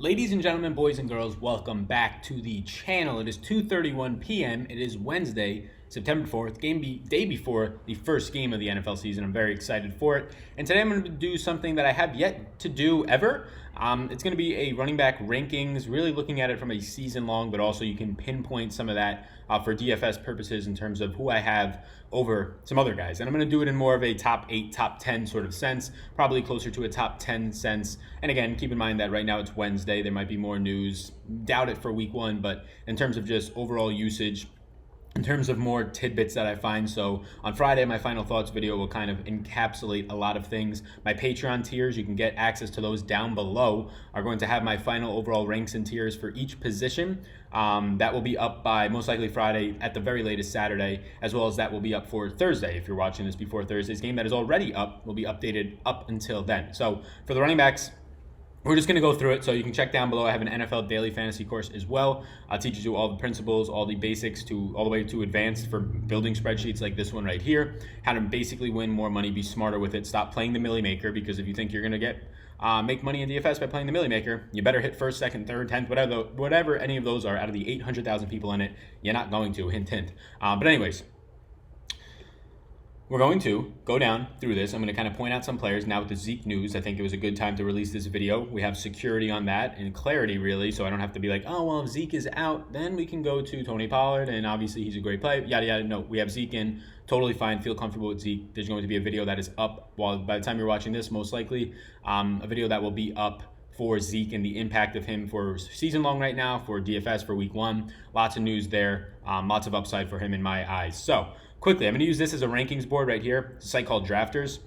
Ladies and gentlemen, boys and girls, welcome back to the channel. It is 2:31 p.m. It is Wednesday, September 4th, day before the first game of the NFL season. I'm very excited for it. And today I'm going to do something that I have yet to do ever. It's going to be a running back rankings, really looking at it from a season long, but also you can pinpoint some of that for DFS purposes in terms of who I have over some other guys. And I'm going to do it in more of a top 8, top 10 sort of sense, probably closer to a top 10 sense. And again, keep in mind that right now it's Wednesday. There might be more news. Doubt it for week 1, but in terms of just overall usage, in terms of more tidbits that I find. So on Friday, my final thoughts video will kind of encapsulate a lot of things. My Patreon tiers, you can get access to those down below, are going to have my final overall ranks and tiers for each position. That will be up by most likely Friday, at the very latest Saturday, as well as that will be up for Thursday. If you're watching this before Thursday's game that is already up, will be updated up until then. So for the running backs, we're just going to go through it, so you can check down below. I have an NFL daily fantasy course as well. It teaches you all the principles, all the basics, all the way to advanced for building spreadsheets like this one right here. How to basically win more money, be smarter with it. Stop playing the Millie Maker, because if you think you're going to make money in DFS by playing the Millie Maker, you better hit first, second, third, 10th, whatever any of those are out of the 800,000 people in it. You're not going to, hint, hint. But anyways, we're going to go down through this. I'm going to kind of point out some players. Now with the Zeke news, I think it was a good time to release this video. We have security on that and clarity, really, so I don't have to be like, oh, well, if Zeke is out, then we can go to Tony Pollard, and obviously he's a great player, yada, yada. No, we have Zeke in. Totally fine. Feel comfortable with Zeke. There's going to be a video that is up, by the time you're watching this, most likely, a video that will be up for Zeke and the impact of him for season long right now, for DFS for week 1. Lots of news there. Lots of upside for him in my eyes. So quickly, I'm going to use this as a rankings board right here. It's a site called Drafters.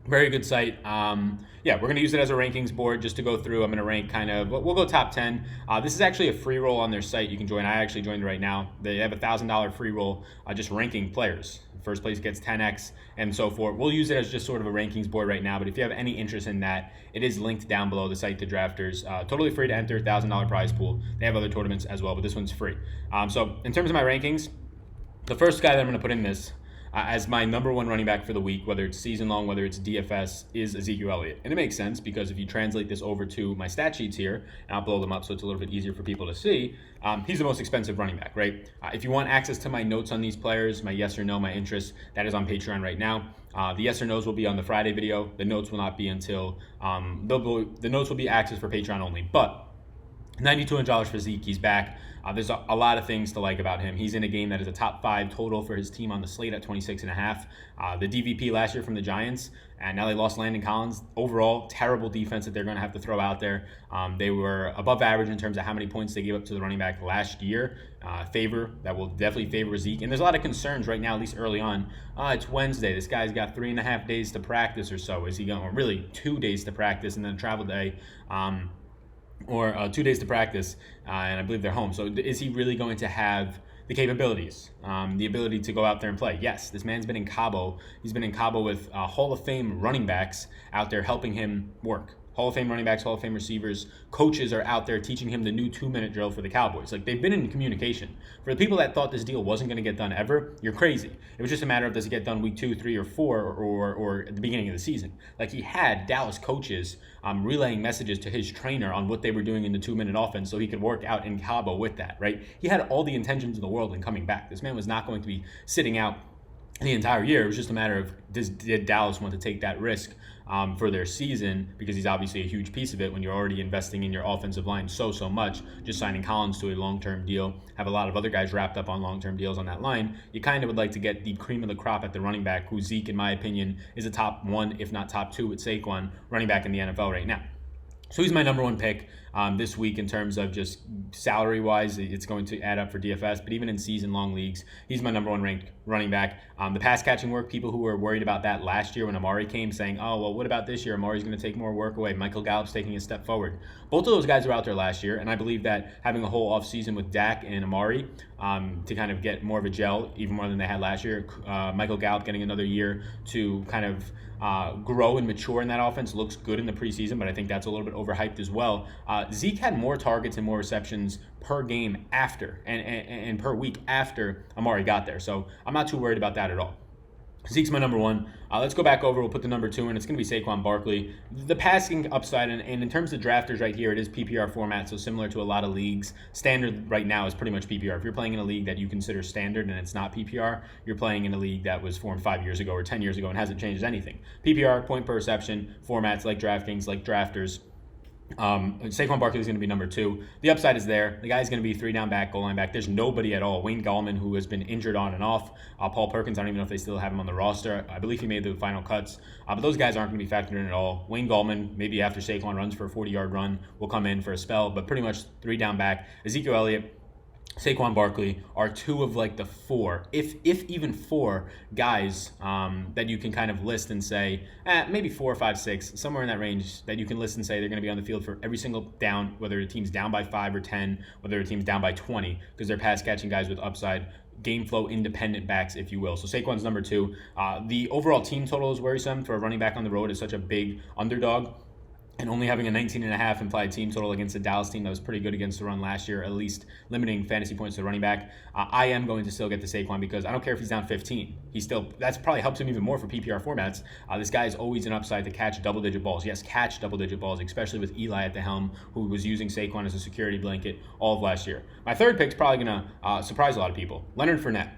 Very good site. We're going to use it as a rankings board just to go through. I'm going to rank we'll go top 10. This is actually a free roll on their site. You can join. I actually joined right now. They have a $1,000 free roll just ranking players. First place gets 10x and so forth. We'll use it as just sort of a rankings board right now, but if you have any interest in that, it is linked down below the site to Drafters. Totally free to enter, $1,000 prize pool. They have other tournaments as well, but this one's free. So in terms of my rankings, the first guy that I'm going to put in this as my number 1 running back for the week, whether it's season long, whether it's DFS, is Ezekiel Elliott. And it makes sense, because if you translate this over to my stat sheets here, and I'll blow them up so it's a little bit easier for people to see, he's the most expensive running back, right? If you want access to my notes on these players, my yes or no, my interest, that is on Patreon right now. The yes or no's will be on the Friday video. The notes will not be until, the notes will be access for Patreon only. But $9,200 for Zeke. He's back. There's a lot of things to like about him. He's in a game that is a top 5 total for his team on the slate at 26.5. The DVP last year from the Giants, and now they lost Landon Collins. Overall, terrible defense that they're going to have to throw out there. They were above average in terms of how many points they gave up to the running back last year. That will definitely favor Zeke. And there's a lot of concerns right now, at least early on. It's Wednesday. This guy's got 3.5 days to practice or so. Is he going? Or really 2 days to practice and then a travel day. Or 2 days to practice, and I believe they're home. So is he really going to have the capabilities, the ability to go out there and play? Yes, this man's been in Cabo. He's been in Cabo with Hall of Fame running backs out there helping him work. Hall of Fame running backs, Hall of Fame receivers, coaches are out there teaching him the new 2-minute drill for the Cowboys. Like, they've been in communication. For the people that thought this deal wasn't going to get done ever, you're crazy. It was just a matter of, does it get done week 2, 3, or 4, or at the beginning of the season? Like, he had Dallas coaches relaying messages to his trainer on what they were doing in the 2-minute offense so he could work out in Cabo with that, right? He had all the intentions in the world in coming back. This man was not going to be sitting out the entire year. It was just a matter of, did Dallas want to take that risk for their season, because he's obviously a huge piece of it when you're already investing in your offensive line so much. Just signing Collins to a long-term deal, have a lot of other guys wrapped up on long-term deals on that line. You kind of would like to get the cream of the crop at the running back, who Zeke, in my opinion, is a top 1, if not top 2 with Saquon, running back in the NFL right now. So he's my number 1 pick this week in terms of just salary-wise. It's going to add up for DFS, but even in season-long leagues, he's my number 1 ranked running back. The pass-catching work, people who were worried about that last year when Amari came, saying, oh, well, what about this year? Amari's going to take more work away. Michael Gallup's taking a step forward. Both of those guys were out there last year, and I believe that having a whole offseason with Dak and Amari to kind of get more of a gel, even more than they had last year, Michael Gallup getting another year to kind of grow and mature in that offense looks good in the preseason, but I think that's a little bit overhyped as well. Zeke had more targets and more receptions per game after and per week after Amari got there, so I'm not too worried about that at all. Zeke's my number one. Let's go back over. We'll put the number two in. It's going to be Saquon Barkley. The passing upside, and in terms of drafters right here, it is PPR format, so similar to a lot of leagues. Standard right now is pretty much PPR. If you're playing in a league that you consider standard and it's not PPR, you're playing in a league that was formed 5 years ago or 10 years ago and hasn't changed anything. PPR, point per reception, formats like Draftkings, like drafters. Saquon Barkley is going to be number two. The upside is there. The guy's going to be 3-down back, goal line back. There's nobody at all. Wayne Gallman, who has been injured on and off. Paul Perkins, I don't even know if they still have him on the roster. I believe he made the final cuts. But those guys aren't going to be factored in at all. Wayne Gallman, maybe after Saquon runs for a 40-yard run, will come in for a spell. But pretty much 3-down back. Ezekiel Elliott, Saquon Barkley are two of like the four, if even four guys that you can kind of list and say, maybe 4, 5, 6, somewhere in that range that you can list and say they're going to be on the field for every single down, whether the team's down by 5 or 10, whether the team's down by 20, because they're pass catching guys with upside, game flow independent backs, if you will. So Saquon's number two. The overall team total is worrisome for a running back on the road is such a big underdog. And only having a 19.5 implied team total against a Dallas team that was pretty good against the run last year, at least limiting fantasy points to the running back. I am going to still get the Saquon because I don't care if he's down 15. That's probably helps him even more for PPR formats. This guy is always an upside to catch double-digit balls. Yes, catch double-digit balls, especially with Eli at the helm, who was using Saquon as a security blanket all of last year. My third pick is probably going to surprise a lot of people. Leonard Fournette.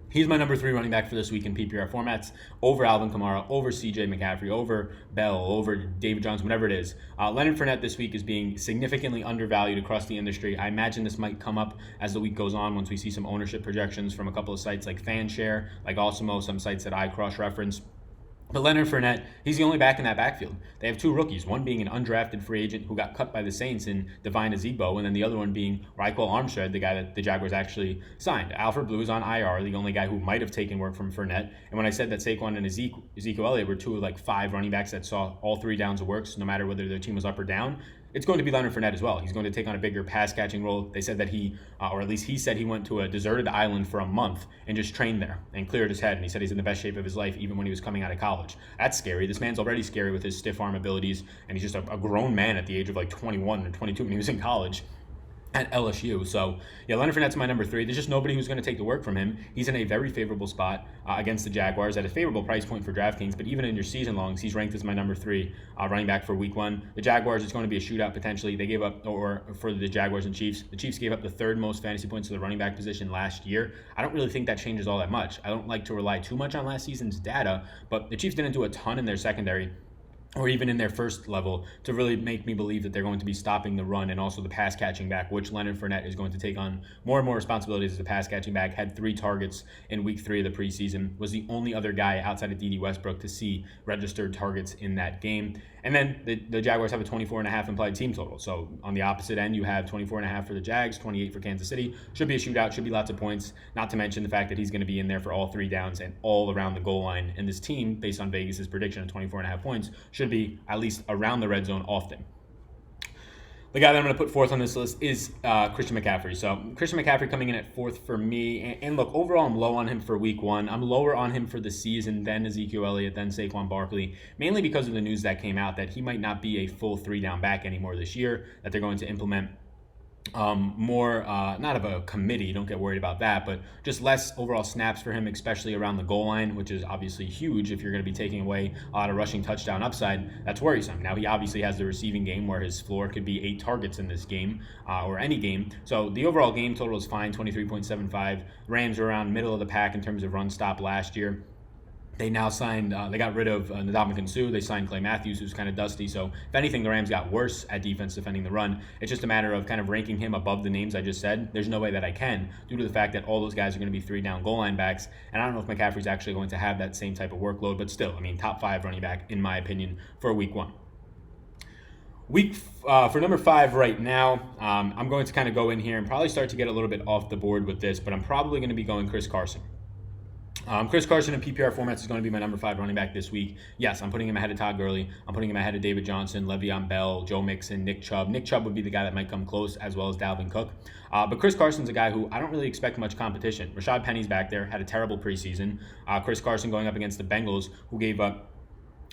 He's my number 3 running back for this week in PPR formats, over Alvin Kamara, over CJ McCaffrey, over Bell, over David Johnson, whatever it is. Leonard Fournette this week is being significantly undervalued across the industry. I imagine this might come up as the week goes on once we see some ownership projections from a couple of sites like FanShare, like Awesemo, some sites that I cross-reference. But Leonard Fournette, he's the only back in that backfield. They have 2 rookies, one being an undrafted free agent who got cut by the Saints in Devine Ezigbo, and then the other one being Raquel Armstead, the guy that the Jaguars actually signed. Alfred Blue is on IR, the only guy who might have taken work from Fournette. And when I said that Saquon and Ezekiel Elliott were 2 of like 5 running backs that saw all 3 downs of works, no matter whether their team was up or down, it's going to be Leonard Fournette as well. He's going to take on a bigger pass-catching role. They said that or at least he said he went to a deserted island for a month and just trained there and cleared his head. And he said he's in the best shape of his life even when he was coming out of college. That's scary. This man's already scary with his stiff arm abilities, and he's just a grown man at the age of like 21 or 22 when he was in college at LSU. So, yeah, Leonard Fournette's my number 3. There's just nobody who's going to take the work from him. He's in a very favorable spot against the Jaguars at a favorable price point for DraftKings, but even in your season longs, he's ranked as my number 3 running back for week 1. The Jaguars, it's going to be a shootout potentially. They gave up, or for the Jaguars and Chiefs, the Chiefs gave up the 3rd most fantasy points to the running back position last year. I don't really think that changes all that much. I don't like to rely too much on last season's data, but the Chiefs didn't do a ton in their secondary or even in their first level to really make me believe that they're going to be stopping the run and also the pass catching back, which Leonard Fournette is going to take on more and more responsibilities as a pass catching back. Had 3 targets in week 3 of the preseason, was the only other guy outside of D.D. Westbrook to see registered targets in that game. And then the Jaguars have a 24.5 implied team total. So on the opposite end, you have 24.5 for the Jags, 28 for Kansas City. Should be a shootout, should be lots of points, not to mention the fact that he's going to be in there for all 3 downs and all around the goal line. And this team, based on Vegas's prediction of 24.5 points, should be at least around the red zone often. The guy that I'm going to put 4th on this list is Christian McCaffrey. So Christian McCaffrey coming in at 4th for me. And look, overall, I'm low on him for week 1. I'm lower on him for the season than Ezekiel Elliott, than Saquon Barkley, mainly because of the news that came out that he might not be a full 3-down back anymore this year, that they're going to implement more, not of a committee, don't get worried about that, but just less overall snaps for him, especially around the goal line, which is obviously huge if you're going to be taking away a lot of rushing touchdown upside. That's worrisome. Now, he obviously has the receiving game where his floor could be 8 targets in this game or any game. So the overall game total is fine, 23.75. Rams are around middle of the pack in terms of run stop last year. They now signed, they got rid of Ndamukong Suh. They signed Clay Matthews, who's kind of dusty. So if anything, the Rams got worse at defense defending the run. It's just a matter of kind of ranking him above the names I just said. There's no way that I can, due to the fact that all those guys are going to be 3-down goal line backs. And I don't know if McCaffrey's actually going to have that same type of workload. But still, I mean, top 5 running back, in my opinion, for week 1. For number 5 right now, I'm going to kind of go in here and probably start to get a little bit off the board with this. But I'm probably going to be going Chris Carson. Chris Carson in PPR formats is going to be my number 5 running back this week. Yes, I'm putting him ahead of Todd Gurley. I'm putting him ahead of David Johnson, Le'Veon Bell, Joe Mixon, Nick Chubb. Nick Chubb would be the guy that might come close, as well as Dalvin Cook. But Chris Carson's a guy who I don't really expect much competition. Rashad Penny's back there, had a terrible preseason. Chris Carson going up against the Bengals, who gave up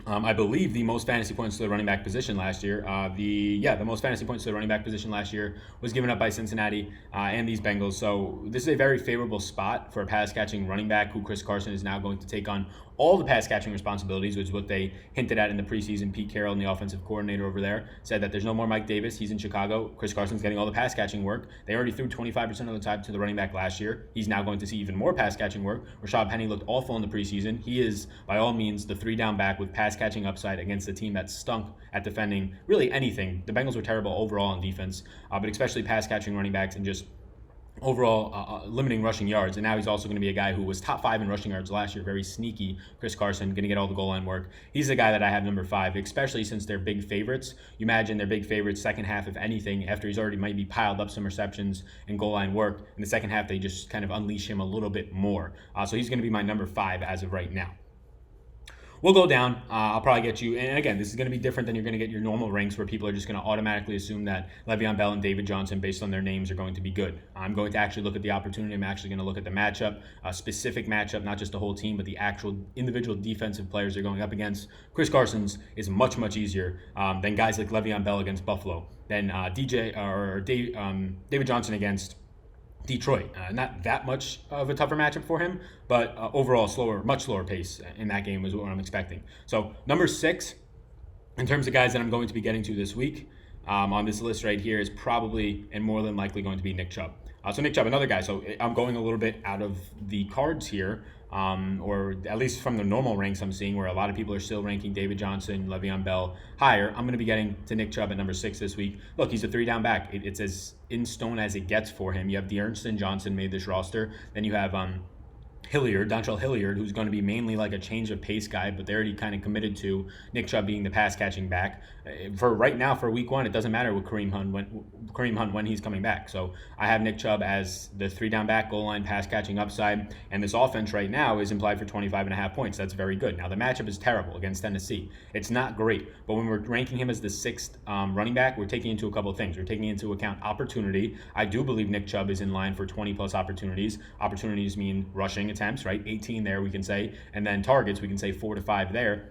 I believe the most fantasy points to the running back position last year. The most fantasy points to the running back position last year was given up by Cincinnati and these Bengals. So this is a very favorable spot for a pass catching running back who Chris Carson is now going to take on all the pass catching responsibilities, which is what they hinted at in the preseason. Pete Carroll, and the offensive coordinator over there, said that there's no more Mike Davis. He's in Chicago. Chris Carson's getting all the pass catching work. They already threw 25% of the time to the running back last year. He's now going to see even more pass catching work. Rashad Penny looked awful in the preseason. He is, by all means, the 3-down back with pass catching upside against a team that stunk at defending really anything. The Bengals were terrible overall on defense, but especially pass catching running backs and just overall limiting rushing yards. And now he's also going to be a guy who was top 5 in rushing yards last year. Very sneaky Chris Carson, going to get all the goal line work. He's the guy that I have number 5, especially since they're big favorites. You imagine they're big favorites second half, if anything, after he's already maybe piled up some receptions and goal line work. In the second half, they just kind of unleash him a little bit more. So he's going to be my number 5 as of right now. We'll go down. I'll probably get you, and again, this is going to be different than you're going to get your normal ranks where people are just going to automatically assume that Le'Veon Bell and David Johnson, based on their names, are going to be good. I'm going to actually look at the opportunity. I'm actually going to look at the matchup, a specific matchup, not just the whole team, but the actual individual defensive players they're going up against. Chris Carson's is much, much easier than guys like Le'Veon Bell against Buffalo, than David Johnson against Detroit. Not that much of a tougher matchup for him, but overall much slower pace in that game is what I'm expecting. So number 6, in terms of guys that I'm going to be getting to this week on this list right here, is probably and more than likely going to be Nick Chubb. So Nick Chubb, another guy. So I'm going a little bit out of the cards here, or at least from the normal ranks I'm seeing, where a lot of people are still ranking David Johnson, Le'Veon Bell higher. I'm going to be getting to Nick Chubb at number 6 this week. Look, he's a 3-down back. It's as in stone as it gets for him. You have D'Ernest Johnson made this roster. Then you have Dontrell Hilliard, who's going to be mainly like a change of pace guy, but they're already kind of committed to Nick Chubb being the pass catching back. For right now, for week 1, it doesn't matter with Kareem Hunt when he's coming back. So I have Nick Chubb as the 3-down back, goal line pass catching upside, and this offense right now is implied for 25.5 points. That's very good. Now the matchup is terrible against Tennessee. It's not great, but when we're ranking him as the 6th running back, we're taking into a couple of things. We're taking into account opportunity. I do believe Nick Chubb is in line for 20 plus opportunities. Opportunities mean rushing attempts, right? 18 there, we can say, and then targets, we can say 4 to 5 there.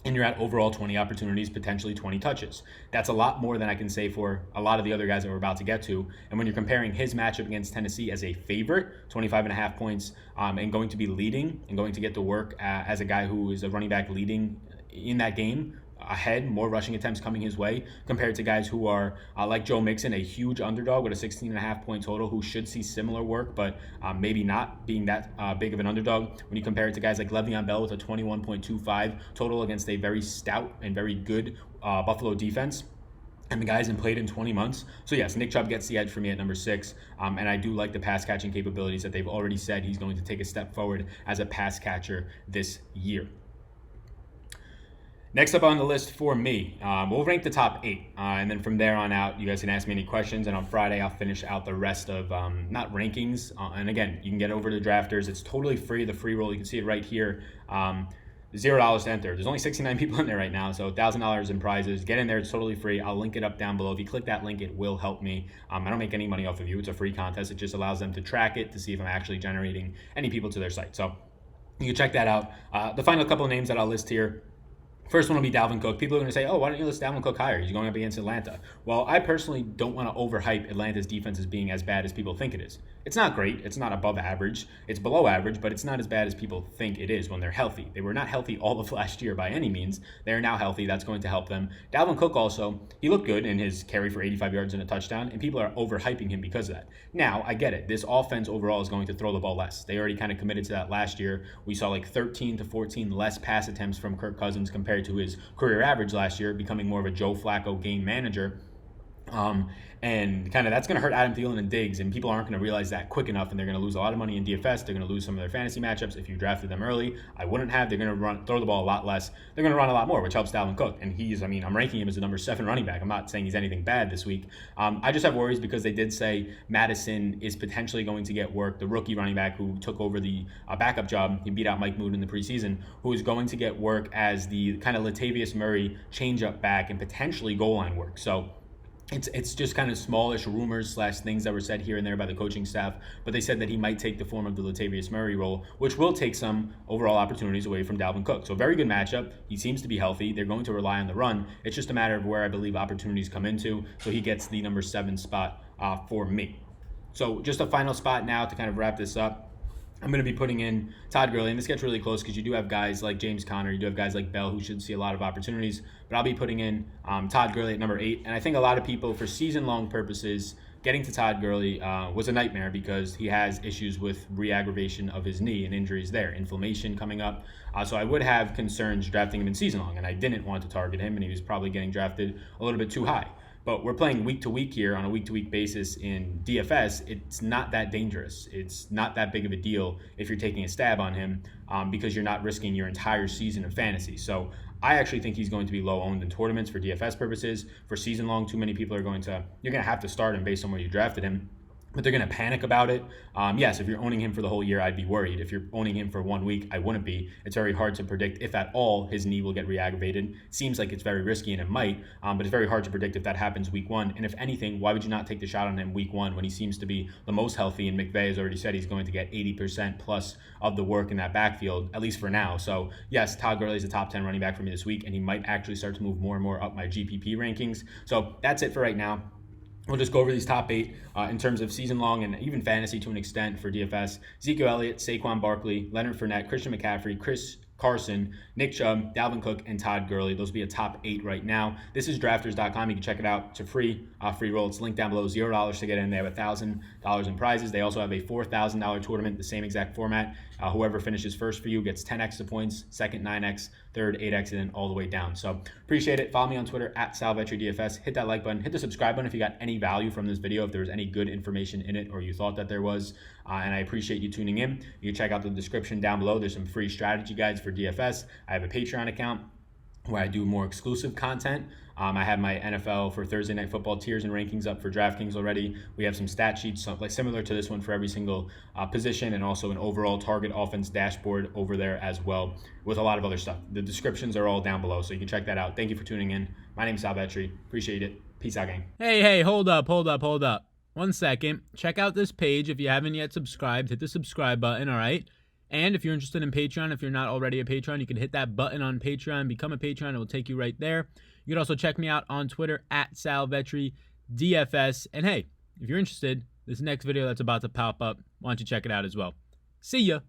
And you're at overall 20 opportunities, potentially 20 touches. That's a lot more than I can say for a lot of the other guys that we're about to get to. And when you're comparing his matchup against Tennessee as a favorite, 25.5 points, and going to be leading and going to get to work as a guy who is a running back leading in that game, ahead, more rushing attempts coming his way, compared to guys who are like Joe Mixon, a huge underdog with a 16.5 point total, who should see similar work, but maybe not being that big of an underdog. When you compare it to guys like Le'Veon Bell with a 21.25 total against a very stout and very good Buffalo defense, and the guy hasn't played in 20 months. So yes, Nick Chubb gets the edge for me at number 6. And I do like the pass catching capabilities that they've already said he's going to take a step forward as a pass catcher this year. Next up on the list for me, we'll rank the top 8. And then from there on out, you guys can ask me any questions. And on Friday, I'll finish out the rest of, not rankings. And again, you can get over to Drafters. It's totally free, the free roll. You can see it right here. $0 to enter. There's only 69 people in there right now, so $1,000 in prizes. Get in there. It's totally free. I'll link it up down below. If you click that link, it will help me. I don't make any money off of you. It's a free contest. It just allows them to track it to see if I'm actually generating any people to their site. So you can check that out. The final couple of names that I'll list here. First one will be Dalvin Cook. People are going to say, oh, why don't you list Dalvin Cook higher? He's going up against Atlanta. Well, I personally don't want to overhype Atlanta's defense as being as bad as people think it is. It's not great. It's not above average. It's below average, but it's not as bad as people think it is when they're healthy. They were not healthy all of last year by any means. They're now healthy. That's going to help them. Dalvin Cook also, he looked good in his carry for 85 yards and a touchdown, and people are overhyping him because of that. Now, I get it. This offense overall is going to throw the ball less. They already kind of committed to that last year. We saw like 13 to 14 less pass attempts from Kirk Cousins compared to his career average last year, becoming more of a Joe Flacco game manager. And kind of that's going to hurt Adam Thielen and Diggs, and people aren't going to realize that quick enough, and they're going to lose a lot of money in DFS. They're going to lose some of their fantasy matchups if you drafted them early. I wouldn't have. They're going to throw the ball a lot less. They're going to run a lot more, which helps Dalvin Cook. And I'm ranking him as the number 7 running back. I'm not saying he's anything bad this week. I just have worries because they did say Madison is potentially going to get work. The rookie running back who took over the backup job, he beat out Mike Moon in the preseason, who is going to get work as the kind of Latavius Murray change-up back and potentially goal line work. So It's just kind of smallish rumors slash things that were said here and there by the coaching staff, but they said that he might take the form of the Latavius Murray role, which will take some overall opportunities away from Dalvin Cook. So a very good matchup. He seems to be healthy. They're going to rely on the run. It's just a matter of where I believe opportunities come into. So he gets the number 7 spot for me. So just a final spot now to kind of wrap this up. I'm going to be putting in Todd Gurley, and this gets really close because you do have guys like James Conner, you do have guys like Bell who should see a lot of opportunities, but I'll be putting in Todd Gurley at number 8, and I think a lot of people, for season-long purposes, getting to Todd Gurley was a nightmare because he has issues with re-aggravation of his knee and injuries there, inflammation coming up, so I would have concerns drafting him in season-long, and I didn't want to target him, and he was probably getting drafted a little bit too high. But we're playing week to week here on a week to week basis in DFS. It's not that dangerous. It's not that big of a deal if you're taking a stab on him because you're not risking your entire season of fantasy. So I actually think he's going to be low owned in tournaments for DFS purposes. For season long, too many people you're going to have to start him based on where you drafted him. But they're going to panic about it. Yes, if you're owning him for the whole year, I'd be worried. If you're owning him for 1 week, I wouldn't be. It's very hard to predict if at all his knee will get re-aggravated. Seems like it's very risky, and it might, but it's very hard to predict if that happens week 1. And if anything, why would you not take the shot on him week 1 when he seems to be the most healthy? And McVay has already said he's going to get 80% plus of the work in that backfield, at least for now. So yes, Todd Gurley is a top 10 running back for me this week, and he might actually start to move more and more up my GPP rankings. So that's it for right now. We'll just go over these top 8 in terms of season long and even fantasy to an extent for DFS. Ezekiel Elliott, Saquon Barkley, Leonard Fournette, Christian McCaffrey, Chris Carson, Nick Chubb, Dalvin Cook, and Todd Gurley. Those will be a top 8 right now. This is drafters.com. You can check it out. It's a free roll. It's linked down below. $0 to get in. They have $1,000 in prizes. They also have a $4,000 tournament, the same exact format. Whoever finishes first for you gets 10 extra points, second 9x, third 8x, and then all the way down. So appreciate it. Follow me on Twitter at SalVetriDFS. Hit that like button. Hit the subscribe button if you got any value from this video, if there was any good information in it or you thought that there was. And I appreciate you tuning in. You can check out the description down below. There's some free strategy guides for DFS. I have a Patreon account where I do more exclusive content. I have my NFL for Thursday Night Football tiers and rankings up for Draftkings already. We have some stat sheets like similar to this one for every single position, and also an overall target offense dashboard over there as well with a lot of other stuff. The descriptions are all down below, so you can check that out. Thank you for tuning in. My name is Sal Vetri. Appreciate it. Peace out, gang. Hey, hold up. 1 second. Check out this page. If you haven't yet subscribed, hit the subscribe button, all right? And if you're interested in Patreon, if you're not already a patron, you can hit that button on Patreon, become a patron. It will take you right there. You can also check me out on Twitter at SalVetriDFS. And hey, if you're interested, this next video that's about to pop up, why don't you check it out as well. See ya.